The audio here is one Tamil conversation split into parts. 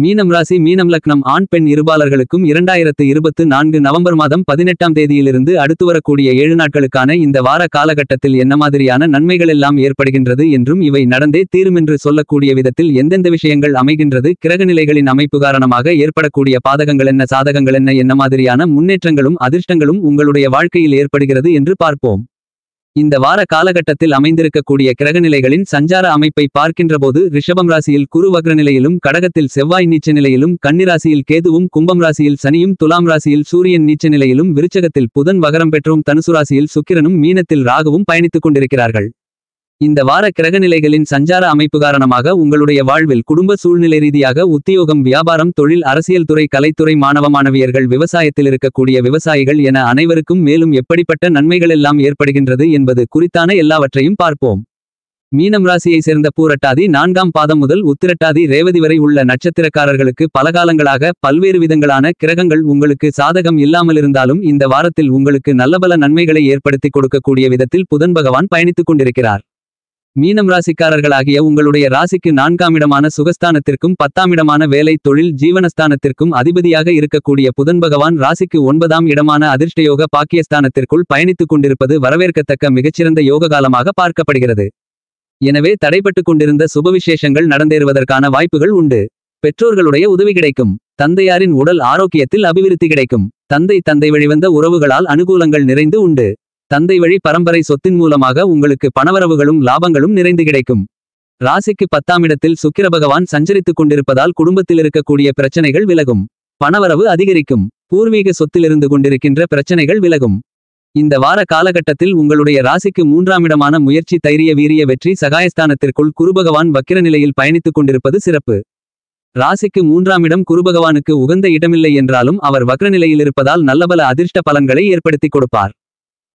மீனம் ராசி மீனம் லக்னம் ஆண் பெண் இருபாலர்களுக்கும் 2024 நவம்பர் மாதம் 18ஆம் தேதியிலிருந்து அடுத்து வரக்கூடிய 7 நாட்களுக்கான இந்த வார காலகட்டத்தில் என்ன மாதிரியான நன்மைகளெல்லாம் ஏற்படுகின்றது என்றும் இவை நடந்தே தீருமென்று சொல்லக்கூடிய விதத்தில் எந்தெந்த விஷயங்கள் அமைகின்றது, கிரகநிலைகளின் அமைப்பு காரணமாக ஏற்படக்கூடிய பாதகங்கள் என்ன, சாதகங்கள் என்ன மாதிரியான முன்னேற்றங்களும் அதிர்ஷ்டங்களும் உங்களுடைய வாழ்க்கையில் ஏற்படுகிறது என்று பார்ப்போம். இந்த வார காலகட்டத்தில் அமைந்திருக்கக்கூடிய கிரகநிலைகளின் சஞ்சார அமைப்பை பார்க்கின்றபோது ரிஷபம் ராசியில் குரு வக்ரநிலையிலும், கடகத்தில் செவ்வாய் நீச்ச நிலையிலும், கன்னிராசியில் கேதுவும், கும்பம் ராசியில் சனியும், துலாம் ராசியில் சூரியன் நீச்ச நிலையிலும், விருச்சகத்தில் புதன் வகரம் பெற்றும், தனுசு ராசியில் சுக்கிரனும், மீனத்தில் ராகுவும் பயணித்துக் கொண்டிருக்கிறார்கள். இந்த வார கிரகநிலைகளின் சஞ்சார அமைப்பு காரணமாக உங்களுடைய வாழ்வில் குடும்ப சூழ்நிலை ரீதியாக உத்தியோகம், வியாபாரம், தொழில், அரசியல் துறை, கலைத்துறை, மாணவ மாணவியர்கள், விவசாயத்தில் இருக்கக்கூடிய விவசாயிகள் என அனைவருக்கும் மேலும் எப்படிப்பட்ட நன்மைகளெல்லாம் ஏற்படுகின்றது என்பது குறித்தான எல்லாவற்றையும் பார்ப்போம். மீனம் ராசியை சேர்ந்த பூரட்டாதி 4ஆம் பாதம் முதல் உத்திரட்டாதி ரேவதி வரை உள்ள நட்சத்திரக்காரர்களுக்கு பலகாலங்களாக பல்வேறு விதங்களான கிரகங்கள் உங்களுக்கு சாதகம் இல்லாமலிருந்தாலும் இந்த வாரத்தில் உங்களுக்கு நல்லபல நன்மைகளை ஏற்படுத்தி கொடுக்கக்கூடிய விதத்தில் புதன் பகவான் பயணித்துக் கொண்டிருக்கிறார். மீனம் ராசிக்காரர்களாகிய உங்களுடைய ராசிக்கு 4ஆம் இடமான சுகஸ்தானத்திற்கும் 10ஆம் இடமான வேலை, தொழில், ஜீவனஸ்தானத்திற்கும் அதிபதியாக இருக்கக்கூடிய புதன் பகவான் ராசிக்கு 9ஆம் இடமான அதிர்ஷ்டயோக பாக்கியஸ்தானத்திற்குள் பயணித்துக் கொண்டிருப்பது வரவேற்கத்தக்க மிகச்சிறந்த யோக காலமாக பார்க்கப்படுகிறது. எனவே தடைபட்டு கொண்டிருந்த சுபவிசேஷங்கள் நடந்தேறுவதற்கான வாய்ப்புகள் உண்டு. பெற்றோர்களுடைய உதவி கிடைக்கும். தந்தையாரின் உடல் ஆரோக்கியத்தில் அபிவிருத்தி கிடைக்கும். தந்தை வழிவந்த உறவுகளால் அனுகூலங்கள் நிறைந்து உண்டு. தந்தை வழி பரம்பரை சொத்தின் மூலமாக உங்களுக்கு பணவரவுகளும் லாபங்களும் நிறைந்து கிடைக்கும். ராசிக்கு 10ஆம் இடத்தில் சுக்கிர பகவான் சஞ்சரித்துக் கொண்டிருப்பதால் குடும்பத்தில் இருக்கக்கூடிய பிரச்சனைகள் விலகும். பணவரவு அதிகரிக்கும். பூர்வீக சொத்திலிருந்து கொண்டிருக்கின்ற பிரச்சனைகள் விலகும். இந்த வார காலகட்டத்தில் உங்களுடைய ராசிக்கு 3ஆம் இடமான முயற்சி, தைரிய, வீரிய, வெற்றி சகாயஸ்தானத்திற்குள் குருபகவான் வக்கிர நிலையில் பயணித்துக் கொண்டிருப்பது சிறப்பு. ராசிக்கு 3ஆம் இடம் குருபகவானுக்கு உகந்த இடமில்லை என்றாலும் அவர் வக்ரநிலையில் இருப்பதால் நல்லபல அதிர்ஷ்ட பலன்களை ஏற்படுத்தி கொடுப்பார்.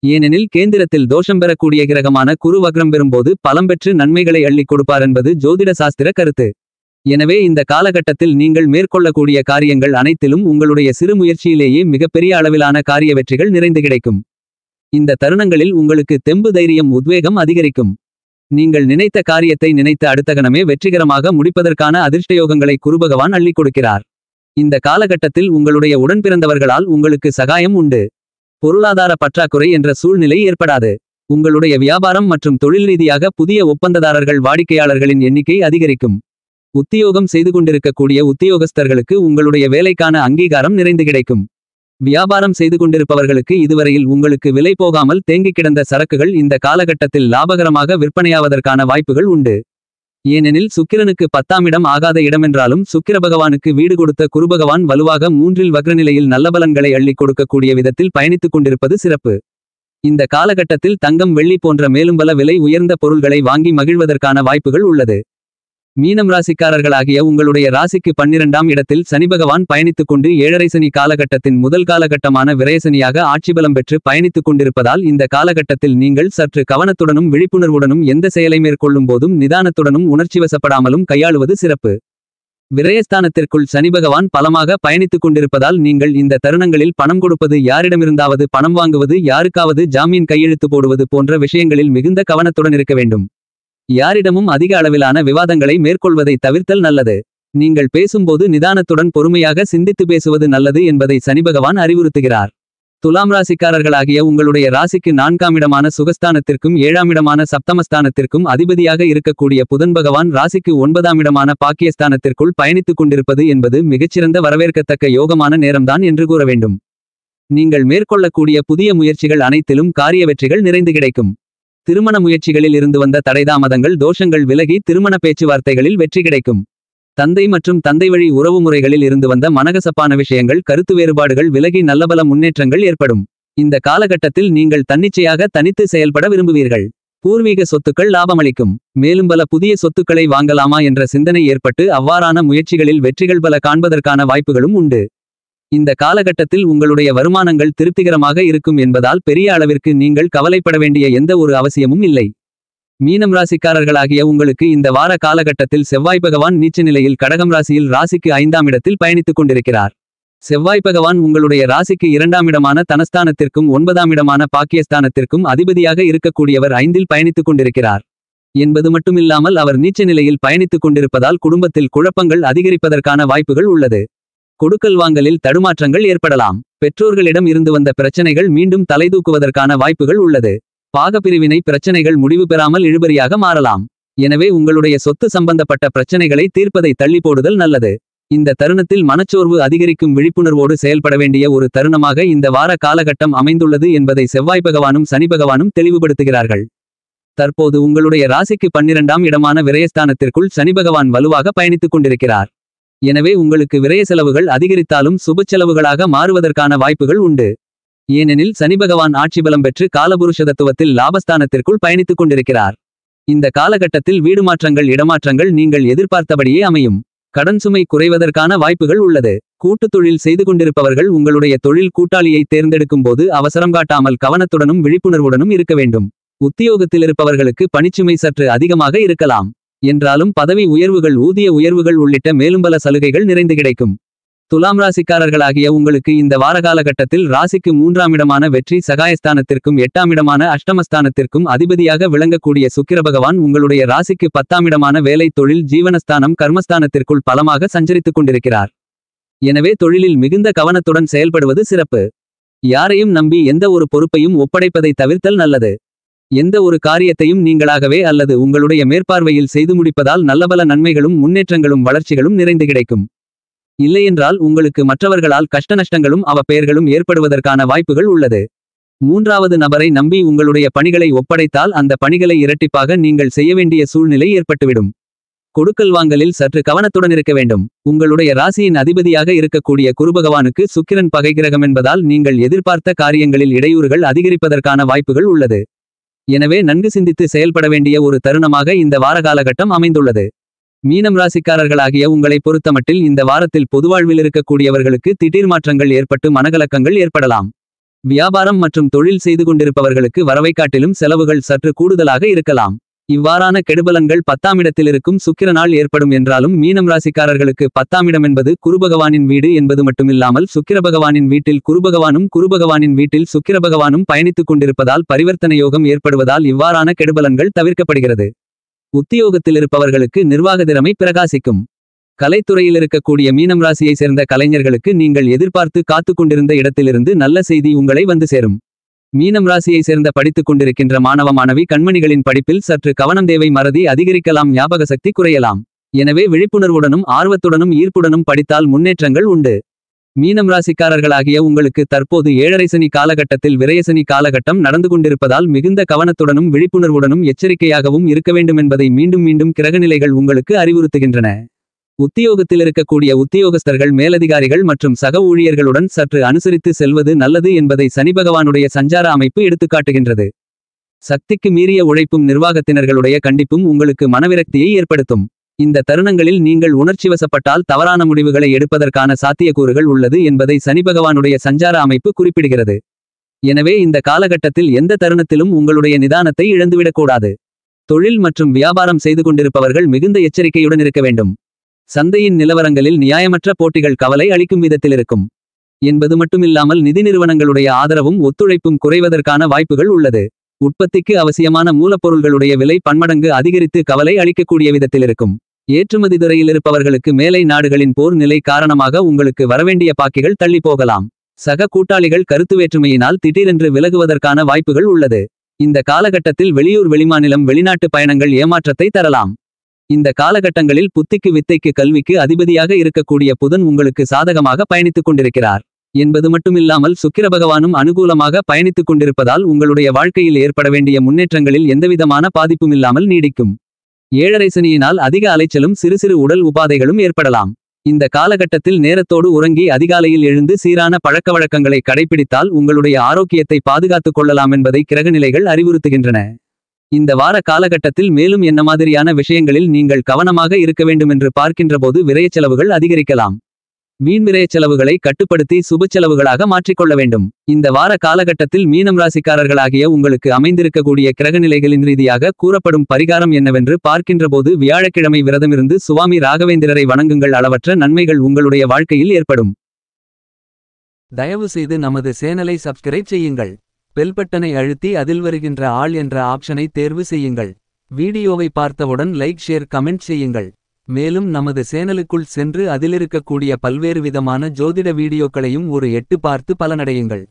ஏனெனில் கேந்திரத்தில் தோஷம் பெறக்கூடிய கிரகமான குரு வக்ரம் பெறும்போது பலம் பெற்று நன்மைகளை அள்ளிக் கொடுப்பார் என்பது ஜோதிட சாஸ்திர கருத்து. எனவே இந்த காலகட்டத்தில் நீங்கள் மேற்கொள்ளக்கூடிய காரியங்கள் அனைத்திலும் உங்களுடைய சிறு முயற்சியிலேயே மிகப்பெரிய அளவிலான காரிய வெற்றிகள் நிறைந்து கிடைக்கும். இந்த தருணங்களில் உங்களுக்கு தெம்பு, தைரியம், உத்வேகம் அதிகரிக்கும். நீங்கள் நினைத்த காரியத்தை நினைத்த அடுத்த கணமே வெற்றிகரமாக முடிப்பதற்கான அதிர்ஷ்டயோகங்களை குருபகவான் அள்ளிக் கொடுக்கிறார். இந்த காலகட்டத்தில் உங்களுடைய உடன்பிறந்தவர்களால் உங்களுக்கு சகாயம் உண்டு. பொருளாதார பற்றாக்குறை என்ற சூழ்நிலை ஏற்படாது. உங்களுடைய வியாபாரம் மற்றும் தொழில் ரீதியாக புதிய ஒப்பந்ததாரர்கள், வாடிக்கையாளர்களின் எண்ணிக்கை அதிகரிக்கும். உத்தியோகம் செய்து கொண்டிருக்கக்கூடிய உத்தியோகஸ்தர்களுக்கு உங்களுடைய வேலைக்கான அங்கீகாரம் நிறைந்து கிடைக்கும். வியாபாரம் செய்து கொண்டிருப்பவர்களுக்கு இதுவரையில் உங்களுக்கு விலை போகாமல் தேங்கிக் கிடந்த சரக்குகள் இந்த காலகட்டத்தில் லாபகரமாக விற்பனையாவதற்கான வாய்ப்புகள் உண்டு. ஏனெனில் சுக்கிரனுக்கு 10ஆம் இடம் ஆகாத இடமென்றாலும் சுக்கிர பகவானுக்கு வீடு கொடுத்த குருபகவான் வலுவாக 3இல் வக்ரநிலையில் நல்ல பலன்களை அள்ளிக் கொடுக்கக்கூடிய விதத்தில் பயணித்துக் கொண்டிருப்பது சிறப்பு. இந்த காலகட்டத்தில் தங்கம், வெள்ளி போன்ற மேலும் பல விலை உயர்ந்த பொருள்களை வாங்கி மகிழ்வதற்கான வாய்ப்புகள் உள்ளது. மீனம் ராசிக்காரர்களாகிய உங்களுடைய ராசிக்கு 12ஆம் இடத்தில் சனி பகவான் பயணித்துக் கொண்டு 7.5 சனி காலகட்டத்தின் முதல் காலகட்டமான விரயசனியாக ஆட்சிபலம் பெற்று பயணித்துக் கொண்டிருப்பதால் இந்த காலகட்டத்தில் நீங்கள் சற்று கவனத்துடனும் விழிப்புணர்வுடனும் எந்த செயலை மேற்கொள்ளும் போதும் நிதானத்துடனும் உணர்ச்சிவசப்படாமலும் கையாளுவது சிறப்பு. விரயஸ்தானத்திற்குள் சனி பகவான் பலமாக பயணித்துக் கொண்டிருப்பதால் நீங்கள் இந்த தருணங்களில் பணம் கொடுப்பது, யாரிடமிருந்தாவது பணம் வாங்குவது, யாருக்காவது ஜாமீன் கையெழுத்து போடுவது போன்ற விஷயங்களில் மிகுந்த கவனத்துடன் இருக்க வேண்டும். யாரிடமும் அதிக அளவிலான விவாதங்களை மேற்கொள்வதை தவிர்த்தல் நல்லது. நீங்கள் பேசும்போது நிதானத்துடன் பொறுமையாக சிந்தித்து பேசுவது நல்லது என்பதை சனி பகவான் அறிவுறுத்துகிறார். துலாம் ராசிக்காரர்களாகிய உங்களுடைய ராசிக்கு 4ஆம் இடமான சுகஸ்தானத்திற்கும் 7ஆம் இடமான சப்தமஸ்தானத்திற்கும் அதிபதியாக இருக்கக்கூடிய புதன் பகவான் ராசிக்கு 9ஆம் இடமான பாக்கியஸ்தானத்திற்குள் பயணித்துக் கொண்டிருப்பது என்பது மிகச்சிறந்த வரவேற்கத்தக்க யோகமான நேரம்தான் என்று கூற வேண்டும். நீங்கள் மேற்கொள்ளக்கூடிய புதிய முயற்சிகள் அனைத்திலும் காரிய வெற்றிகள் நிறைந்து கிடைக்கும். திருமண முயற்சிகளில் இருந்து வந்த தடைதாமதங்கள், தோஷங்கள் விலகி திருமண பேச்சுவார்த்தைகளில் வெற்றி கிடைக்கும். தந்தை மற்றும் தந்தை வழி உறவுமுறைகளில் இருந்து வந்த மனகசப்பான விஷயங்கள், கருத்து வேறுபாடுகள் விலகி நல்லபல முன்னேற்றங்கள் ஏற்படும். இந்த காலகட்டத்தில் நீங்கள் தன்னிச்சையாக தனித்து செயல்பட விரும்புவீர்கள். பூர்வீக சொத்துக்கள் லாபமளிக்கும். மேலும் பல புதிய சொத்துக்களை வாங்கலாமா என்ற சிந்தனை ஏற்பட்டு அவ்வாறான முயற்சிகளில் வெற்றிகள் பல காண்பதற்கான வாய்ப்புகளும் உண்டு. இந்த காலகட்டத்தில் உங்களுடைய வருமானங்கள் திருப்திகரமாக இருக்கும் என்பதால் பெரிய அளவிற்கு நீங்கள் கவலைப்பட வேண்டிய எந்த ஒரு அவசியமும் இல்லை. மீனம் ராசிக்காரர்களாகிய உங்களுக்கு இந்த வார காலகட்டத்தில் செவ்வாய் பகவான் நீச்ச நிலையில் கடகம் ராசியில் ராசிக்கு 5ஆம் இடத்தில் பயணித்துக் கொண்டிருக்கிறார். செவ்வாய் பகவான் உங்களுடைய ராசிக்கு 2ஆம் இடமான தனஸ்தானத்திற்கும் 9ஆம் இடமான பாக்கியஸ்தானத்திற்கும் அதிபதியாக இருக்கக்கூடியவர் 5இல் பயணித்துக் கொண்டிருக்கிறார். என்பது மட்டுமில்லாமல் அவர் நீச்ச நிலையில் பயணித்துக் கொண்டிருப்பதால் குடும்பத்தில் குழப்பங்கள் அதிகரிப்பதற்கான வாய்ப்புகள் உள்ளது. கொடுக்கல் வாங்கலில் தடுமாற்றங்கள் ஏற்படலாம். பெற்றோர்களிடம் இருந்து வந்த பிரச்சனைகள் மீண்டும் தலைதூக்குவதற்கான வாய்ப்புகள் உள்ளது. பாகப்பிரிவினை பிரச்சனைகள் முடிவு பெறாமல் இழுபறியாக மாறலாம். எனவே உங்களுடைய சொத்து சம்பந்தப்பட்ட பிரச்சனைகளை தீர்ப்பதை தள்ளி போடுதல் நல்லது. இந்த தருணத்தில் மனச்சோர்வு அதிகரிக்கும் விழிப்புணர்வோடு செயல்பட வேண்டிய ஒரு தருணமாக இந்த வார காலகட்டம் அமைந்துள்ளது என்பதை செவ்வாய் பகவானும் சனி பகவானும் தெளிவுபடுத்துகிறார்கள். தற்போது உங்களுடைய ராசிக்கு 12ஆம் இடமான விரயஸ்தானத்திற்குள் சனி பகவான் வலுவாக பயணித்துக் கொண்டிருக்கிறார். எனவே உங்களுக்கு விரய செலவுகள் அதிகரித்தாலும் சுப செலவுகளாக மாறுவதற்கான வாய்ப்புகள் உண்டு. ஏனெனில் சனி பகவான் ஆட்சி பலம் பெற்று காலபுருஷ தத்துவத்தில் லாபஸ்தானத்திற்குள் பயணித்துக் கொண்டிருக்கிறார். இந்த காலகட்டத்தில் வீடு மாற்றங்கள் இடமாற்றங்கள் நீங்கள் எதிர்பார்த்தபடியே அமையும். கடன் சுமை குறைவதற்கான வாய்ப்புகள் உள்ளது. கூட்டுத் தொழில் செய்து கொண்டிருப்பவர்கள் உங்களுடைய தொழில் கூட்டாளியை தேர்ந்தெடுக்கும் போது அவசரம் காட்டாமல் கவனத்துடனும் விழிப்புணர்வுடனும் இருக்க வேண்டும். உத்தியோகத்தில் இருப்பவர்களுக்கு பணிச்சுமை சற்று அதிகமாக இருக்கலாம். என்றாலும் பதவி உயர்வுகள் ஊதிய உயர்வுகள் உள்ளிட்ட மேலும் பல சலுகைகள் நிறைந்து கிடைக்கும். துலாம் ராசிக்காரர்களாகிய உங்களுக்கு இந்த வாரகாலகட்டத்தில் ராசிக்கு 3ஆம் இடமான வெற்றி சகாயஸ்தானத்திற்கும் 8ஆம் இடமான அஷ்டமஸ்தானத்திற்கும் அதிபதியாக விளங்கக்கூடிய சுக்கிர பகவான் உங்களுடைய ராசிக்கு 10ஆம் இடமான வேலை தொழில் ஜீவனஸ்தானம் கர்மஸ்தானத்திற்குள் பலமாக சஞ்சரித்துக் கொண்டிருக்கிறார். எனவே தொழிலில் மிகுந்த கவனத்துடன் செயல்படுவது சிறப்பு. யாரையும் நம்பி எந்த ஒரு பொறுப்பையும் ஒப்படைப்பதை தவிர்த்தல் நல்லது. எந்த ஒரு காரியத்தையும் நீங்களாகவே அல்லது உங்களுடைய மேற்பார்வையில் செய்து முடிப்பதால் நல்லபல நன்மைகளும் முன்னேற்றங்களும் வளர்ச்சிகளும் நிறைந்து கிடைக்கும். இல்லையென்றால் உங்களுக்கு மற்றவர்களால் கஷ்டநஷ்டங்களும் அவப்பெயர்களும் ஏற்படுவதற்கான வாய்ப்புகள் உள்ளது. 3வது நபரை நம்பி உங்களுடைய பணிகளை ஒப்படைத்தால் அந்த பணிகளை இரட்டிப்பாக நீங்கள் செய்ய வேண்டிய சூழ்நிலை ஏற்பட்டுவிடும். கொடுக்கல் வாங்கலில் சற்று கவனத்துடன் இருக்க வேண்டும். உங்களுடைய ராசியின் அதிபதியாக இருக்கக்கூடிய குருபகவானுக்கு சுக்கிரன் பகை கிரகம் என்பதால் நீங்கள் எதிர்பார்த்த காரியங்களில் இடையூறுகள் அதிகரிப்பதற்கான வாய்ப்புகள் உள்ளது. எனவே நன்கு சிந்தித்து செயல்பட வேண்டிய ஒரு தருணமாக இந்த வாரகாலகட்டம் அமைந்துள்ளது. மீனம் ராசிக்காரர்களாகிய உங்களை பொறுத்தமட்டில் இந்த வாரத்தில் பொதுவாழ்வில் இருக்கக்கூடியவர்களுக்கு திடீர் மாற்றங்கள் ஏற்பட்டு மனகலக்கங்கள் ஏற்படலாம். வியாபாரம் மற்றும் தொழில் செய்து கொண்டிருப்பவர்களுக்கு வரவை காட்டிலும் செலவுகள் சற்று கூடுதலாக இருக்கலாம். இவ்வாறான கெடுபலன்கள் 10ஆம் இடத்தில் இருக்கும் சுக்கிரனால் ஏற்படும் என்றாலும் மீனம் ராசிக்காரர்களுக்கு 10ஆம் இடம் என்பது குருபகவானின் வீடு என்பது மட்டுமில்லாமல் சுக்கிர பகவானின் வீட்டில் குருபகவானும் வீட்டில் சுக்கிர பகவானும் பயணித்துக் கொண்டிருப்பதால் பரிவர்த்தனை யோகம் ஏற்படுவதால் இவ்வாறான கெடுபலன்கள் தவிர்க்கப்படுகிறது. உத்தியோகத்தில் இருப்பவர்களுக்கு நிர்வாக திறமை பிரகாசிக்கும். கலைத்துறையில் இருக்கக்கூடிய மீனம் ராசியை சேர்ந்த கலைஞர்களுக்கு நீங்கள் எதிர்பார்த்து காத்துக் கொண்டிருந்த இடத்திலிருந்து நல்ல செய்தி உங்களை வந்து சேரும். மீனம் ராசியை சேர்ந்த படித்துக் கொண்டிருக்கின்ற மாணவ மாணவி கண்மணிகளின் படிப்பில் சற்று கவனம் தேவை. மறதி அதிகரிக்கலாம், ஞாபக சக்தி குறையலாம். எனவே விழிப்புணர்வுடனும் ஆர்வத்துடனும் ஈர்ப்புடனும் படித்தால் முன்னேற்றங்கள் உண்டு. மீனம் ராசிக்காரர்களாகிய உங்களுக்கு தற்போது 7.5 சனி காலகட்டத்தில் விரயசனி காலகட்டம் நடந்து கொண்டிருப்பதால் மிகுந்த கவனத்துடனும் விழிப்புணர்வுடனும் எச்சரிக்கையாகவும் இருக்க வேண்டுமென்பதை மீண்டும் மீண்டும் கிரகநிலைகள் உங்களுக்கு அறிவுறுத்துகின்றன. உத்தியோகத்தில் இருக்கக்கூடிய உத்தியோகஸ்தர்கள் மேலதிகாரிகள் மற்றும் சக ஊழியர்களுடன் சற்று அனுசரித்து செல்வது நல்லது என்பதை சனி பகவானுடைய சஞ்சார அமைப்பு எடுத்துக்காட்டுகின்றது. சக்திக்கு மீறிய உழைப்பும் நிர்வாகத்தினர்களுடைய கண்டிப்பும் உங்களுக்கு மனவிரக்தியை ஏற்படுத்தும். இந்த தருணங்களில் நீங்கள் உணர்ச்சிவசப்பட்டால் தவறான முடிவுகளை எடுப்பதற்கான சாத்தியக்கூறுகள் உள்ளது என்பதை சனி பகவானுடைய சஞ்சார அமைப்பு குறிப்பிடுகிறது. எனவே இந்த காலகட்டத்தில் எந்த தருணத்திலும் உங்களுடைய நிதானத்தை இழந்துவிடக்கூடாது. தொழில் மற்றும் வியாபாரம் செய்து கொண்டிருப்பவர்கள் மிகுந்த எச்சரிக்கையுடன் இருக்க வேண்டும். சந்தையின் நிலவரங்களில் நியாயமற்ற போட்டிகள் கவலை அளிக்கும் விதத்தில் இருக்கும் என்பது மட்டுமில்லாமல் நிதி நிறுவனங்களுடைய ஆதரவும் ஒத்துழைப்பும் குறைவதற்கான வாய்ப்புகள் உள்ளது. உற்பத்திக்கு அவசியமான மூலப்பொருள்களுடைய விலை பன்மடங்கு அதிகரித்து கவலை அளிக்கக்கூடிய விதத்தில் இருக்கும். ஏற்றுமதி துறையில் இருப்பவர்களுக்கு மேலை நாடுகளின் போர் நிலை காரணமாக உங்களுக்கு வரவேண்டிய பாக்கிகள் தள்ளி போகலாம். சக கூட்டாளிகள் கருத்து வேற்றுமையினால் திடீரென்று விலகுவதற்கான வாய்ப்புகள் உள்ளது. இந்த காலகட்டத்தில் வெளியூர் வெளிமாநிலம் வெளிநாட்டு பயணங்கள் ஏமாற்றத்தை தரலாம். இந்த காலகட்டங்களில் புத்திக்கு வித்தைக்கு கல்விக்கு அதிபதியாக இருக்கக்கூடிய புதன் உங்களுக்கு சாதகமாக பயணித்துக் கொண்டிருக்கிறார் என்பது மட்டுமில்லாமல் சுக்கிர பகவானும் அனுகூலமாக பயணித்துக் கொண்டிருப்பதால் உங்களுடைய வாழ்க்கையில் ஏற்பட வேண்டிய முன்னேற்றங்களில் எந்தவிதமான பாதிப்புமில்லாமல் நீடிக்கும். 7.5 சனியினால் அதிக அலைச்சலும் சிறு சிறு உடல் உபாதைகளும் ஏற்படலாம். இந்த காலகட்டத்தில் நேரத்தோடு உறங்கி அதிகாலையில் எழுந்து சீரான பழக்கவழக்கங்களை கடைபிடித்தால் உங்களுடைய ஆரோக்கியத்தை பாதுகாத்துக் கொள்ளலாம் என்பதை கிரகநிலைகள் அறிவுறுத்துகின்றன. இந்த வார காலகட்டத்தில் மேலும் என்ன மாதிரியான விஷயங்களில் நீங்கள் கவனமாக இருக்க வேண்டுமென்று பார்க்கின்றபோது விரயச்செலவுகள் அதிகரிக்கலாம். வீண் விரயச்செலவுகளை கட்டுப்படுத்தி சுபச்செலவுகளாக மாற்றிக்கொள்ள வேண்டும். இந்த வார காலகட்டத்தில் மீனம் ராசிக்காரர்களாகிய உங்களுக்கு அமைந்திருக்கக்கூடிய கிரகநிலைகளின் ரீதியாக கூறப்படும் பரிகாரம் என்னவென்று பார்க்கின்றபோது வியாழக்கிழமை விரதமிருந்து சுவாமி ராகவேந்திரரை வணங்குங்கள். அளவற்ற நன்மைகள் உங்களுடைய வாழ்க்கையில் ஏற்படும். தயவு செய்து நமது சேனலை சப்ஸ்கிரைப் செய்யுங்கள். பெல் பட்டனை அழுத்தி அதில் வருகின்ற ஆல் என்ற ஆப்ஷனை தேர்வு செய்யுங்கள். வீடியோவை பார்த்தவுடன் லைக் ஷேர் கமெண்ட் செய்யுங்கள். மேலும் நமது சேனலுக்குள் சென்று அதிலிருக்கக்கூடிய பல்வேறு விதமான ஜோதிட வீடியோக்களையும் ஒரு எட்டு பார்த்து பலனடையுங்கள்.